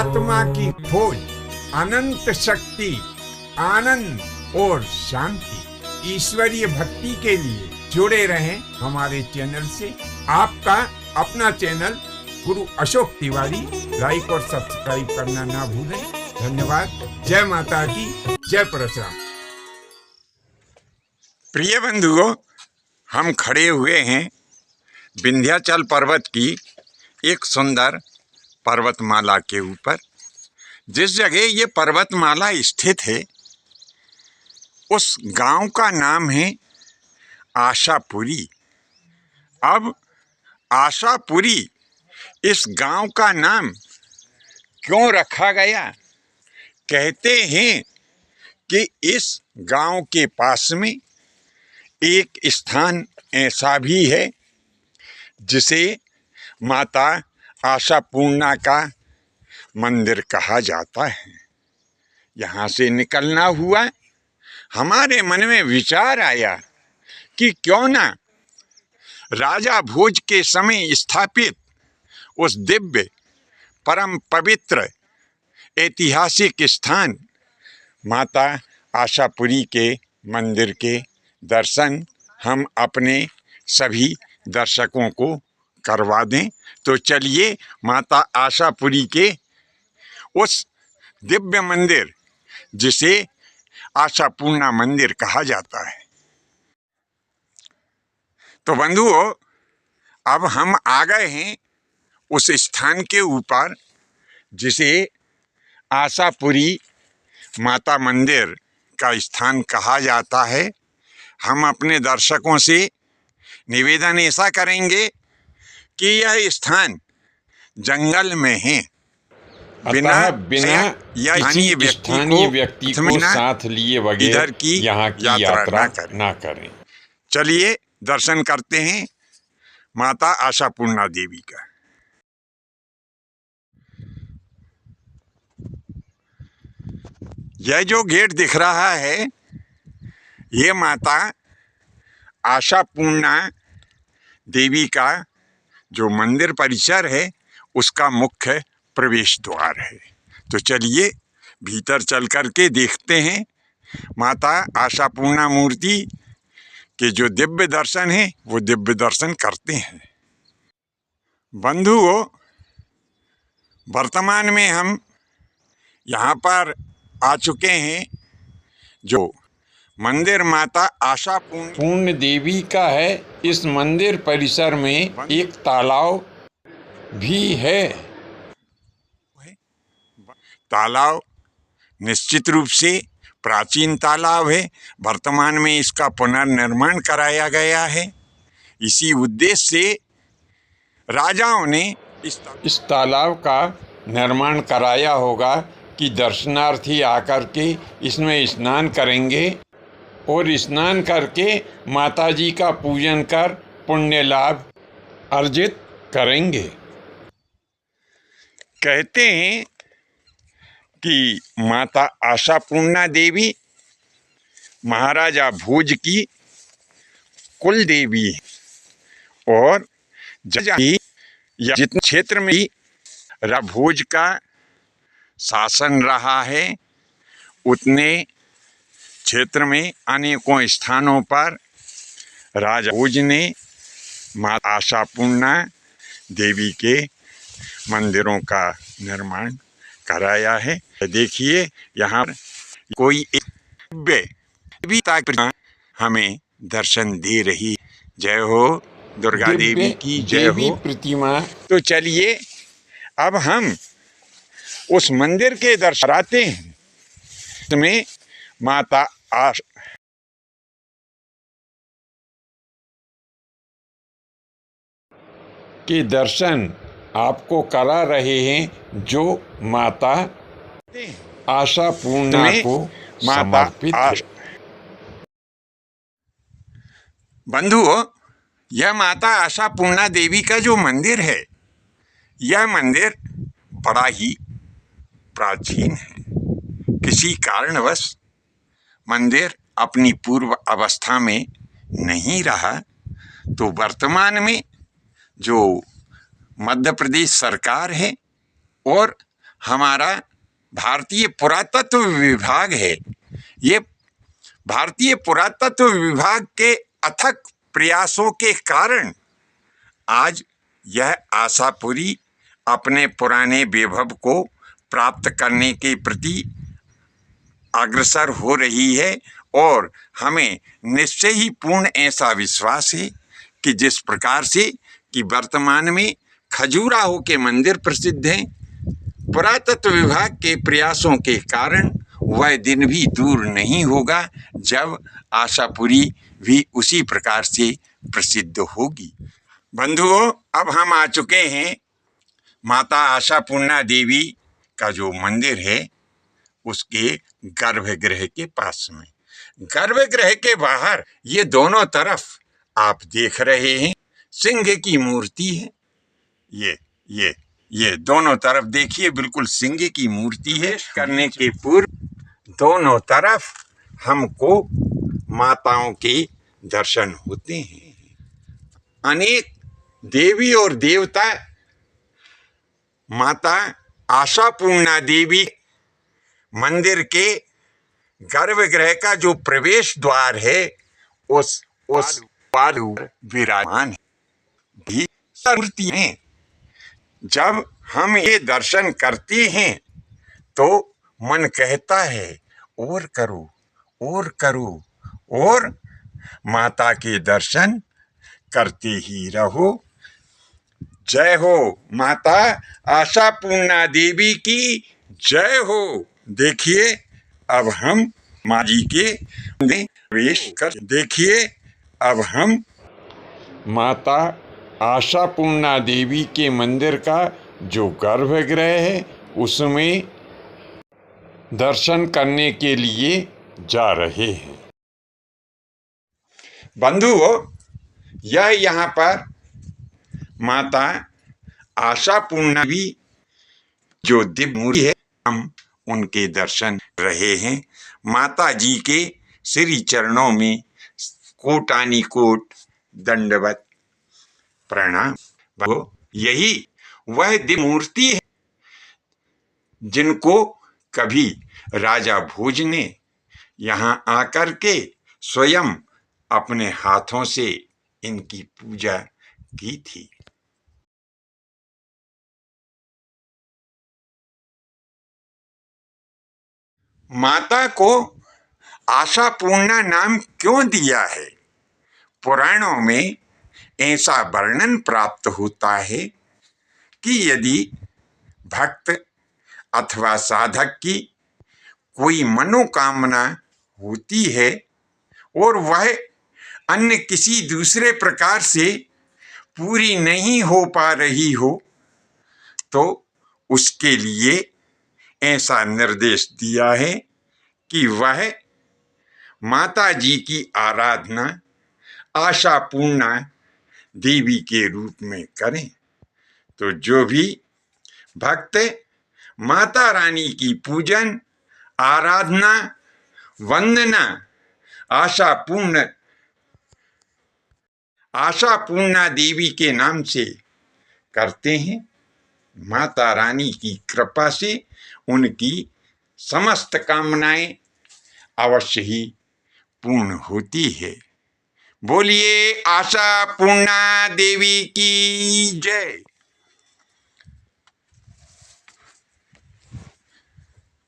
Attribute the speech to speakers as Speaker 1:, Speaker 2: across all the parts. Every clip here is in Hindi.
Speaker 1: आत्मा की खोज, अनंत शक्ति, आनंद और शांति, ईश्वरीय भक्ति के लिए जुड़े रहें हमारे चैनल से। आपका अपना चैनल गुरु अशोक तिवारी। लाइक और सब्सक्राइब करना ना भूलें। धन्यवाद। जय माता की, जय परशुराम।
Speaker 2: प्रिय बंधुओं, हम खड़े हुए हैं विंध्याचल पर्वत की एक सुंदर पर्वतमाला के ऊपर। जिस जगह ये पर्वतमाला स्थित है उस गांव का नाम है आशापुरी। अब आशापुरी इस गांव का नाम क्यों रखा गया? कहते हैं कि इस गांव के पास में एक स्थान ऐसा भी है जिसे माता आशापूर्णा का मंदिर कहा जाता है। यहाँ से निकलना हुआ, हमारे मन में विचार आया कि क्यों ना राजा भोज के समय स्थापित उस दिव्य परम पवित्र ऐतिहासिक स्थान माता आशापुरी के मंदिर के दर्शन हम अपने सभी दर्शकों को करवा दें। तो चलिए माता आशापुरी के उस दिव्य मंदिर जिसे आशापूर्णा मंदिर कहा जाता है। तो बंधुओं, अब हम आ गए हैं उस स्थान के ऊपर जिसे आशापुरी माता मंदिर का स्थान कहा जाता है। हम अपने दर्शकों से निवेदन ऐसा करेंगे कि यह स्थान जंगल में है।
Speaker 3: बिना किसी स्थानीय व्यक्ति को साथ लिए बगैर
Speaker 2: इधर की
Speaker 3: यहाँ की यात्रा ना करें।
Speaker 2: चलिए दर्शन करते हैं माता आशापूर्णा देवी का। यह जो गेट दिख रहा है ये माता आशापूर्णा देवी का जो मंदिर परिसर है उसका मुख्य प्रवेश द्वार है। तो चलिए भीतर चल कर के देखते हैं माता आशापूर्णा मूर्ति के जो दिव्य दर्शन है वो दिव्य दर्शन करते हैं। बंधुओं, वर्तमान में हम यहाँ पर आ चुके हैं जो मंदिर माता आशापूर्णा
Speaker 3: देवी का है। इस मंदिर परिसर में एक तालाब भी है।
Speaker 2: तालाब निश्चित रूप से प्राचीन तालाब है। वर्तमान में इसका पुनर्निर्माण कराया गया है। इसी उद्देश्य से राजाओं ने
Speaker 3: इस तालाब का निर्माण कराया होगा कि दर्शनार्थी आकर के इसमें स्नान करेंगे और स्नान करके माताजी का पूजन कर पुण्य लाभ अर्जित करेंगे।
Speaker 2: कहते हैं कि माता आशापूर्णा देवी महाराजा भोज की कुल देवी है और जितने क्षेत्र में राजा भोज का शासन रहा है उतने क्षेत्र में अनेकों स्थानों पर राजा भोज ने माता आशापूर्णा देवी के मंदिरों का निर्माण कराया है। देखिए यहाँ कोई एक भी हमें दर्शन दे रही। जय हो दुर्गा देवी की जय हो।
Speaker 3: प्रतिमा।
Speaker 2: तो चलिए अब हम उस मंदिर के दर्शन कराते हैं। इसमें माता
Speaker 3: के दर्शन आपको करा रहे हैं जो माता आशापूर्णा को समर्पित है।
Speaker 2: बंधुओं, यह माता आशापूर्णा देवी का जो मंदिर है यह मंदिर बड़ा ही प्राचीन है। किसी कारणवश मंदिर अपनी पूर्व अवस्था में नहीं रहा, तो वर्तमान में जो मध्य प्रदेश सरकार है और हमारा भारतीय पुरातत्व विभाग है। ये भारतीय पुरातत्व विभाग के अथक प्रयासों के कारण आज यह आशापुरी अपने पुराने वैभव को प्राप्त करने के प्रति अग्रसर हो रही है और हमें निश्चय ही पूर्ण ऐसा विश्वास है कि जिस प्रकार से कि वर्तमान में खजुराहो के मंदिर प्रसिद्ध हैं, पुरातत्व विभाग के प्रयासों के कारण वह दिन भी दूर नहीं होगा जब आशापुरी भी उसी प्रकार से प्रसिद्ध होगी। बंधुओं, अब हम आ चुके हैं माता आशापूर्णा देवी का जो मंदिर है उसके गर्भगृह के पास में। गर्भगृह के बाहर ये दोनों तरफ आप देख रहे हैं सिंह की मूर्ति है। ये दोनों तरफ देखिए, बिल्कुल सिंह की मूर्ति है। करने के पूर्व दोनों तरफ हमको माताओं के दर्शन होते हैं। अनेक देवी और देवता माता आशापूर्णा देवी मंदिर के गर्भगृह का जो प्रवेश द्वार है उस द्वार विराजमान भी मूर्ति हैं। जब हम ये दर्शन करते हैं तो मन कहता है और करो और करो और माता के दर्शन करते ही रहो। जय हो माता आशापूर्णा देवी की जय हो। देखिए अब हम माँ जी के प्रवेश कर देखिए अब हम
Speaker 3: माता आशापूर्णा देवी के मंदिर का जो गर्भगृह है उसमें दर्शन करने के लिए जा रहे हैं।
Speaker 2: बंधुओं, यह यहाँ पर माता आशापूर्णा देवी जो दिव्य मूर्ति है हम उनके दर्शन कर रहे हैं। माता जी के श्री चरणों में कोटानी कोट दंडवत प्रणाम। यही वह दिव्य मूर्ति है जिनको कभी राजा भोज ने यहाँ आकर के स्वयं अपने हाथों से इनकी पूजा की थी। माता को आशापूर्णा नाम क्यों दिया है? पुराणों में ऐसा वर्णन प्राप्त होता है कि यदि भक्त अथवा साधक की कोई मनोकामना होती है और वह अन्य किसी दूसरे प्रकार से पूरी नहीं हो पा रही हो तो उसके लिए ऐसा निर्देश दिया है कि वह माता जी की आराधना आशापूर्णा देवी के रूप में करें। तो जो भी भक्त माता रानी की पूजन आराधना वंदना आशापूर्णा देवी के नाम से करते हैं, माता रानी की कृपा से उनकी समस्त कामनाएं अवश्य ही पूर्ण होती है। बोलिए आशापूर्णा देवी की जय।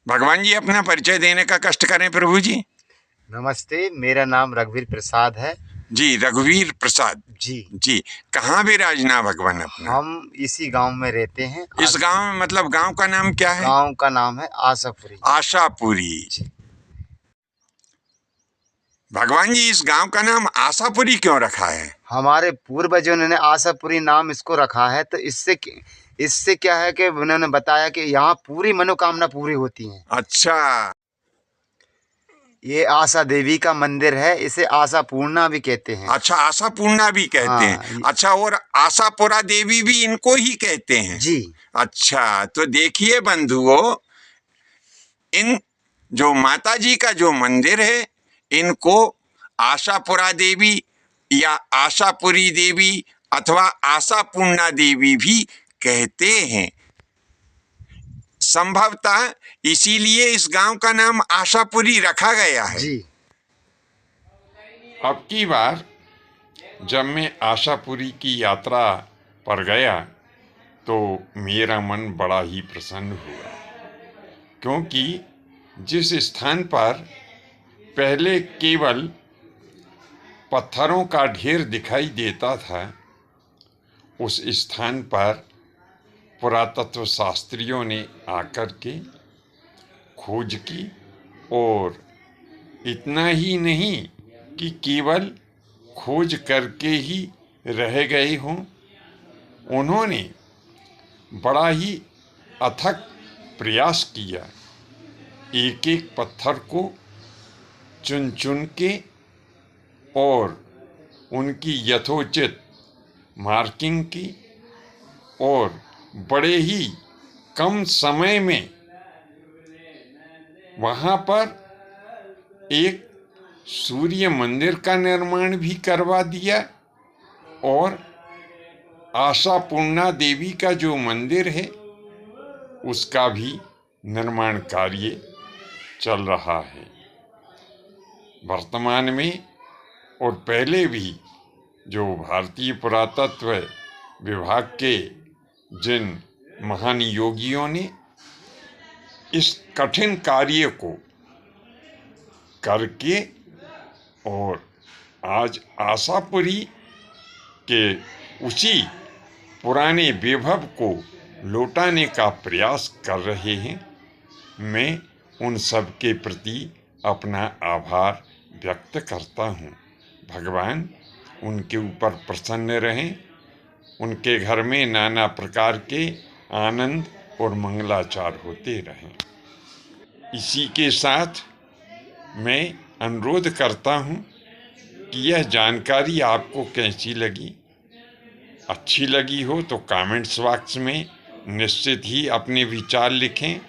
Speaker 2: भगवान जी अपना परिचय देने का कष्ट करें प्रभु जी।
Speaker 4: नमस्ते, मेरा नाम रघुवीर प्रसाद है।
Speaker 2: जी, रघुवीर प्रसाद
Speaker 4: जी।
Speaker 2: कहाँ विराजना भगवान अपना?
Speaker 4: हम इसी गांव में रहते हैं।
Speaker 2: इस गांव में मतलब गांव का नाम क्या है?
Speaker 4: गांव का नाम है आशापुरी।
Speaker 2: आशापुरी
Speaker 4: जी।
Speaker 2: भगवान जी इस गांव का नाम आशापुरी क्यों रखा है?
Speaker 4: हमारे पूर्वजों ने आशापुरी नाम इसको रखा है तो इससे क्या है कि उन्होंने बताया कि यहाँ पूरी मनोकामना पूरी होती है।
Speaker 2: अच्छा,
Speaker 4: ये आशा देवी का मंदिर है, इसे आशापूर्णा भी कहते हैं।
Speaker 2: अच्छा, आशापूर्णा भी कहते हैं। अच्छा, और आशापुरा देवी भी इनको ही कहते हैं?
Speaker 4: जी।
Speaker 2: अच्छा, तो देखिए बंधुओं, इन जो माता जी का जो मंदिर है इनको आशापुरा देवी या आशापुरी देवी अथवा आशापूर्णा देवी भी कहते हैं। संभवतः इसीलिए इस गांव का नाम आशापुरी रखा गया है।
Speaker 4: जी।
Speaker 3: अब की बार जब मैं आशापुरी की यात्रा पर गया तो मेरा मन बड़ा ही प्रसन्न हुआ, क्योंकि जिस स्थान पर पहले केवल पत्थरों का ढेर दिखाई देता था, उस स्थान पर पुरातत्व शास्त्रियों ने आकर के खोज की, और इतना ही नहीं कि केवल खोज करके ही रह गए हों, उन्होंने बड़ा ही अथक प्रयास किया। एक एक पत्थर को चुन चुन के और उनकी यथोचित मार्किंग की, और बड़े ही कम समय में वहाँ पर एक सूर्य मंदिर का निर्माण भी करवा दिया, और आशापूर्णा देवी का जो मंदिर है उसका भी निर्माण कार्य चल रहा है। वर्तमान में और पहले भी जो भारतीय पुरातत्व विभाग के जिन महान योगियों ने इस कठिन कार्य को करके और आज आशापुरी के उसी पुराने वैभव को लौटाने का प्रयास कर रहे हैं, मैं उन सब के प्रति अपना आभार व्यक्त करता हूँ। भगवान उनके ऊपर प्रसन्न रहें, उनके घर में नाना प्रकार के आनंद और मंगलाचार होते रहें। इसी के साथ मैं अनुरोध करता हूँ कि यह जानकारी आपको कैसी लगी। अच्छी लगी हो तो कमेंट्स बॉक्स में निश्चित ही अपने विचार लिखें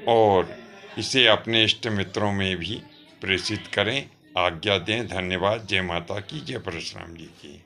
Speaker 3: और इसे अपने इष्ट मित्रों में भी प्रेषित करें। आज्ञा दें। धन्यवाद। जय माता की, जय परशुराम जी की।